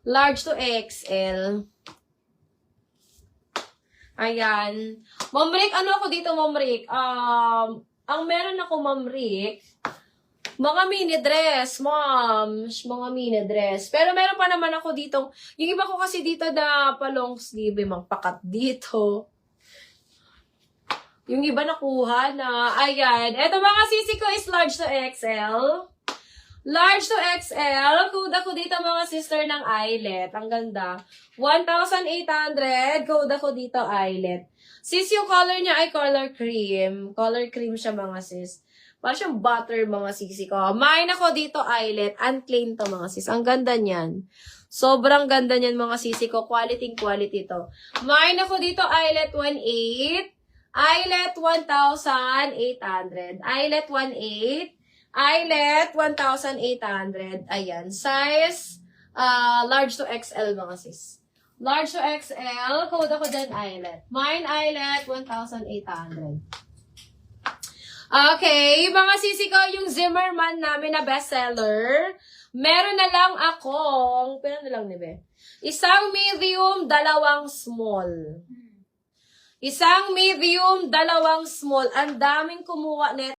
Large to XL. Ayan. Ma'am Rick, ano ako dito, Ma'am Rick? Ang meron ako, Ma'am Rick, mga mini dress, ma'am. Mga mini dress. Pero meron pa naman ako dito. Yung iba ko kasi dito na pa long sleeve, magpakat dito. Yung iba nakuha na. Ayan. Eto mga sisi ko is large to XL. Large to XL. Code ako dito mga sister ng eyelet. Ang ganda. 1,800. Code ako dito eyelet. Sis, yung color niya ay color cream. Color cream siya mga sis. Parang siyang butter mga sisi ko. Mine ako dito eyelet. Unclean to mga sis. Ang ganda niyan. Sobrang ganda niyan mga sisi ko. Quality to. Mine ako dito eyelet 1,800. Eyelet 1,800. Eyelet 1,800. Eyelet 1,800. Ayan. Size large to XL mga sis. Large to XL. Code ako dyan eyelet. Mine eyelet 1,800. Okay. Mga sisi ko, yung Zimmerman namin na bestseller. Meron na lang akong, pero na lang nibe. Isang medium, dalawang small. Isang medium, dalawang small. Ang daming kumuha net.